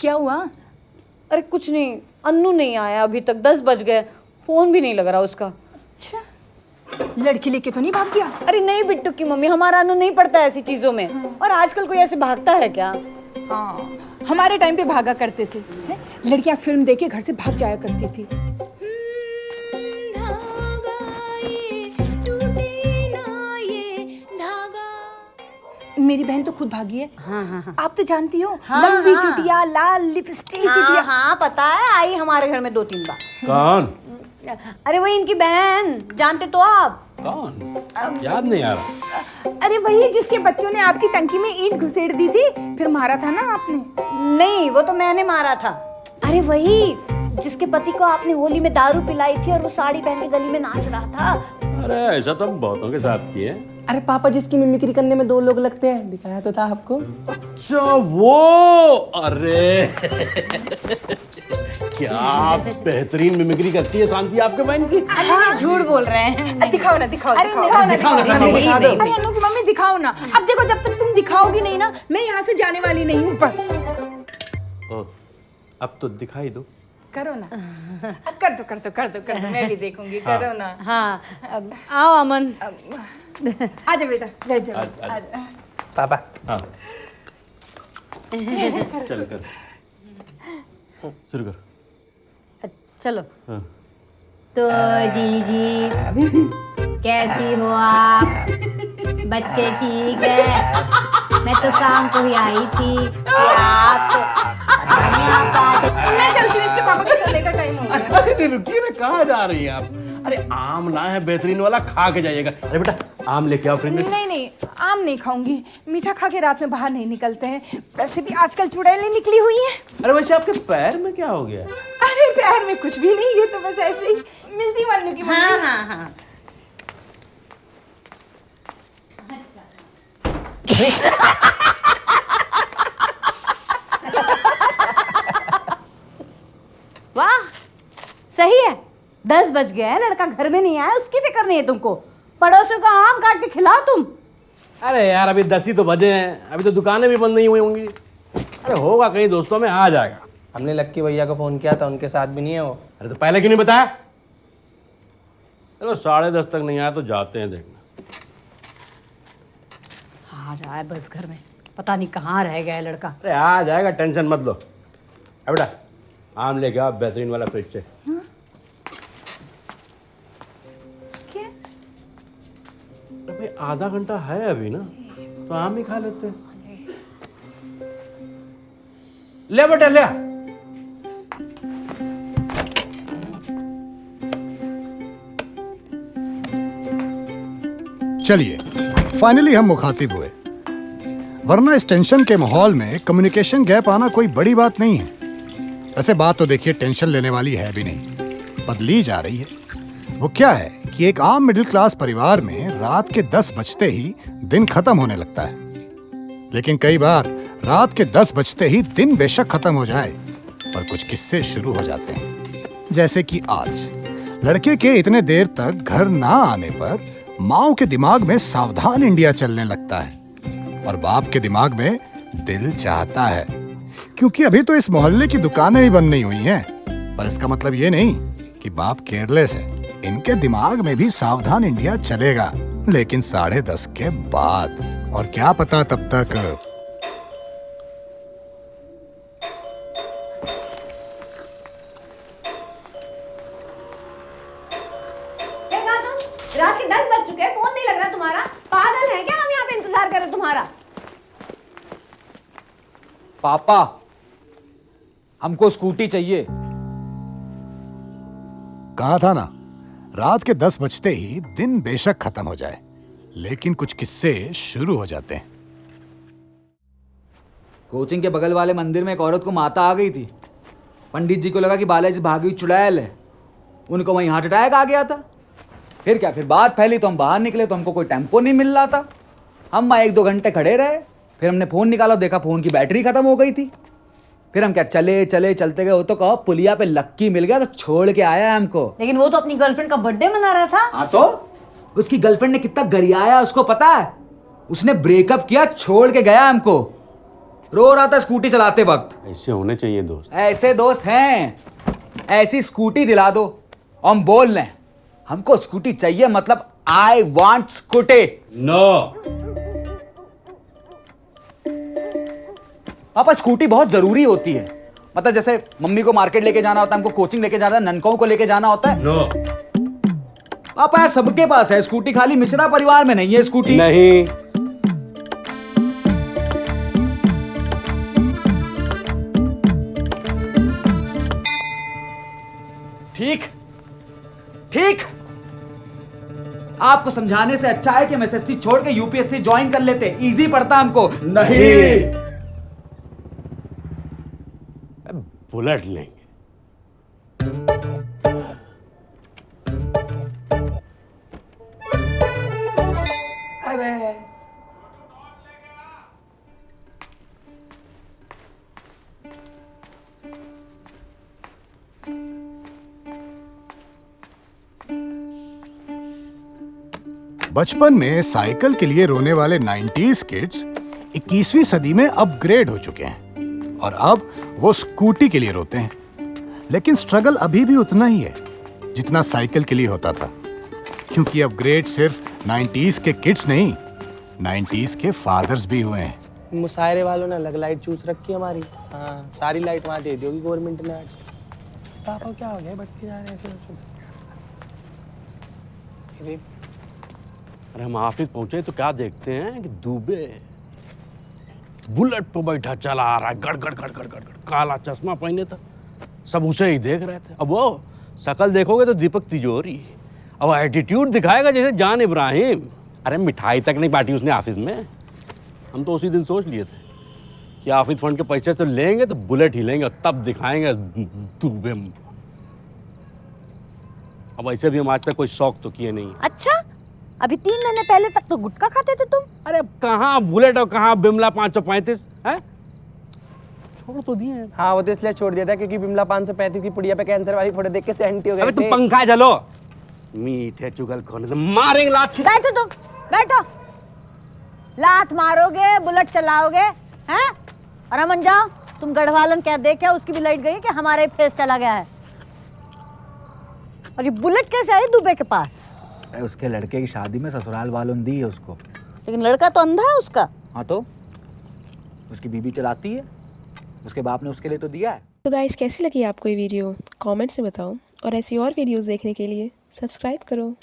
क्या हुआ? अरे कुछ नहीं, अन्नू नहीं आया अभी तक, 10 बज गए, फोन भी नहीं लग रहा उसका। अच्छा, लड़की लेके तो नहीं भाग गया? अरे नहीं बिट्टू की मम्मी, हमारा अन्नू नहीं पड़ता ऐसी चीजों में। और आजकल कोई ऐसे भागता है क्या? हाँ, हमारे टाइम पे भागा करते थे, हैं? लड़कियां फिल्म देख के घर से भाग जाया करती थी। मेरी बहन तो खुद भागी है। हाँ। आप तो जानती हो, हाँ, लंबी हाँ। चुटिया, लाल लिपस्टिक हाँ, चुटिया। हाँ पता है, आई हमारे घर में 2-3 बार। कौन? अरे वही इनकी बहन, जानते तो आप? कौन? याद नहीं आ रहा। अरे वही जिसके बच्चों ने आपकी टंकी में ईंट घुसेड़ दी थी, फिर मारा था ना आपने। नहीं, वो तो मैंने मारा था। अरे वही जिसके पति को आपने होली में दारू पिलाई थी और वो साड़ी पहन के गली में नाच रहा था। अरे ऐसा तो हम बहुतों के साथ किए। अरे पापा जिसकी मिमिक्री करने में 2 लोग लगते हैं, दिखाया तो था आपको। अच्छा वो, अरे क्या बेहतरीन मिमिक्री करती है शांति आपके बहन की। अरे झूठ बोल रहे हैं। दिखाओ ना, दिखाओ। अरे दिखाओ दिखाओ ना, दिखाओ ना, दिखाओ दिखाओ, ना। दिखा दो। अरे अन्नू की मम्मी दिखाओ ना। अब देखो, जब तक तुम दिखाओगी नहीं ना, मैं यहाँ से जाने वाली नहीं हूँ। बस ओ, अब तो दिखाई दो। करो ना। कर दो, मैं भी देखूंगी। करो ना। हाँ, अब आओ अमन। आजा बेटा, बैठ जाओ। आजा। पापा हाँ चल कर, शुरू कर। चलो। हाँ। तो दीदी कैसी हो आप? बच्चे ठीक है? मैं तो शाम को ही आई थी। मैं चलती हूँ, इसके पापा के सोने का टाइम हो गया। अरे रुकिए ना, कहाँ जा रही हैं आप? अरे आम लाए हैं बेहतरीन वाला, खा के जाइएगा। अरे बेटा आम लेके आओ फ्रिज में। नहीं, आम नहीं खाऊंगी। मीठा खा के रात में बाहर नहीं निकलते हैं। वैसे भी आजकल चुड़ैलें निकली हुई हैं। अरे वैसे आपके पैर में क्या हो गया? अरे पैर में कुछ भी नहीं, ये तो बस ऐसे ही मिलती मन्नू की मम्मी। हाँ। वाह, सही है। 10 बज गए हैं, लड़का घर में नहीं आया, उसकी फिक्र नहीं है तुमको। पड़ोसियों का आम काट के खिलाओ तुम। अरे यार अभी 10 ही तो बजे हैं, अभी तो दुकानें भी बंद नहीं हुई होंगी। अरे होगा कहीं दोस्तों में, आ जाएगा। हमने लक्की भैया को फोन किया था, उनके साथ भी नहीं है वो। अरे तो पहले क्यों नहीं बताया? चलो 10:30 तक नहीं आया तो जाते हैं देखना। आ जाए बस घर में, पता नहीं कहाँ रह गया है लड़का। अरे आ जाएगा, टेंशन मत लो। अब बेटा आम लेके आओ बेहतरीन वाला फ्रिज से। क्या? अबे आधा घंटा है अभी ना, तो आम ही खा लेते हैं। ले बेटा ले। चलिए फाइनली हम मुखातिब हुए, वरना इस टेंशन के माहौल में कम्युनिकेशन गैप आना कोई बड़ी बात नहीं है। वैसे बात तो देखिए टेंशन लेने वाली है भी नहीं, बदली जा रही है। वो क्या है कि एक आम मिडिल क्लास परिवार में रात के 10 बजते ही दिन खत्म होने लगता है, लेकिन कई बार रात के 10 बजते ही दिन बेशक खत्म हो जाए पर कुछ किस्से शुरू हो जाते हैं। जैसे कि आज लड़के के इतने देर तक घर ना आने पर माँ के दिमाग में सावधान इंडिया चलने लगता है और बाप के दिमाग में दिल चाहता है, क्योंकि अभी तो इस मोहल्ले की दुकानें भी बंद नहीं हुई हैं। पर इसका मतलब ये नहीं कि बाप केयरलेस है, इनके दिमाग में भी सावधान इंडिया चलेगा, लेकिन 10:30 के बाद। और क्या पता तब तक रात के 10 बज चुके हैं, फोन नहीं लग रहा तुम्हारा। पागल है क्या? हम यहाँ पे इंतजार कर रहे तुम्हारा। पापा हमको स्कूटी चाहिए। कहा था ना, रात के 10 बजते ही दिन बेशक खत्म हो जाए, लेकिन कुछ किस्से शुरू हो जाते हैं। कोचिंग के बगल वाले मंदिर में एक औरत को माता आ गई थी। पंडित जी को लगा कि बालाजी भागी हुई चुड़ैल है, उनको वहीं हार्ट अटैक आ गया था। फिर क्या, फिर बात फैली तो हम बाहर निकले तो हमको कोई टेम्पो नहीं मिल रहा था। हम वहाँ 1-2 घंटे खड़े रहे, फिर हमने फ़ोन निकाला, देखा फ़ोन की बैटरी ख़त्म हो गई थी। फिर हम क्या चलते गए, वो तो कहो पुलिया पे लक्की मिल गया तो छोड़ के आया हमको। लेकिन वो तो अपनी गर्लफ्रेंड का बर्थडे मना रहा था। हाँ तो उसकी गर्लफ्रेंड ने कितना गरियाया उसको पता है? उसने ब्रेकअप किया, छोड़ के गया हमको। रो रहा था स्कूटी चलाते वक्त। ऐसे होने चाहिए दोस्त। ऐसे दोस्त हैं, ऐसी स्कूटी दिला दो। हम बोल लें हमको स्कूटी चाहिए, मतलब आई वांट स्कूटी। नो। पापा स्कूटी बहुत जरूरी होती है, मतलब जैसे मम्मी को मार्केट लेके जाना होता है, हमको कोचिंग लेके जाना है, ननकों को लेके जाना होता है। नो। पापा यार सबके पास है स्कूटी, खाली मिश्रा परिवार में नहीं है स्कूटी। नहीं। ठीक ठीक, आपको समझाने से अच्छा है कि हम एसएससी छोड़ के यूपीएससी ज्वाइन कर लेते, इजी पड़ता हमको। नहीं, बुलेट लेंगे। बचपन में साइकिल के लिए रोने वाले 90s किड्स 21वीं सदी में अपग्रेड हो चुके हैं और अब वो स्कूटी के लिए रोते हैं। लेकिन स्ट्रगल अभी भी उतना ही है जितना साइकिल के लिए होता था, क्योंकि अपग्रेड सिर्फ 90s के किड्स नहीं, 90s के फादर्स भी हुए हैं। मुशायरे वालों ने अलग लाइट चूस रखी है हमारी। हाँ, सारी लाइट वहाँ दे दी होगी गवर्नमेंट ने आज। पापा क्या हो गया, भटके जा रहे हैं ऐसे। ये देख, अरे हम ऑफिस पहुंचे तो क्या देखते हैं कि दुबे बुलेट पर बैठा चला आ रहा है, गड़ गड़ गड़ गड़ गड़ गड़, काला चश्मा पहने था, सब उसे ही देख रहे थे। अब वो शकल देखोगे तो दीपक तिजोरी, अब एटीट्यूड दिखाएगा जैसे जान इब्राहिम। अरे मिठाई तक नहीं बांटी उसने ऑफिस में। हम तो उसी दिन सोच लिए थे कि ऑफिस फंड के पैसे तो लेंगे तो बुलेट ही लेंगे, तब दिखाएंगे दुबे। अब ऐसे भी हम आज तक कोई शौक तो किए नहीं। अच्छा, अभी 3 महीने पहले तक तो गुटखा खाते थे तुम। अरे अब कहाँ बुलेट और कहाँ बिमला 535 है, छोड़ तो दिए हैं। हाँ वो तो इसलिए छोड़ दिया था क्योंकि बिमला 535 की पुड़िया पे कैंसर वाली फोटो देख के सेंटी हो गए अबे थे। तुम पंखा जलो, मीठे चुगल कौन है, मारेंगे लात। बैठो तुम, बैठो। लात मारोगे, बुलेट चलाओगे, हैं? और अमन जाओ, तुम गढ़वालन क्या देखा, उसकी भी लाइट गई कि हमारा ही फेस चला गया है। और ये बुलेट कैसे आई दुबे के पास? अरे उसके लड़के की शादी में ससुराल वालों ने दी है उसको। लेकिन लड़का तो अंधा है उसका। हाँ तो उसकी बीबी चलाती है, उसके बाप ने उसके लिए तो दिया है। तो गाइस कैसी लगी आपको ये वीडियो कमेंट्स में बताओ, और ऐसी और वीडियोस देखने के लिए सब्सक्राइब करो।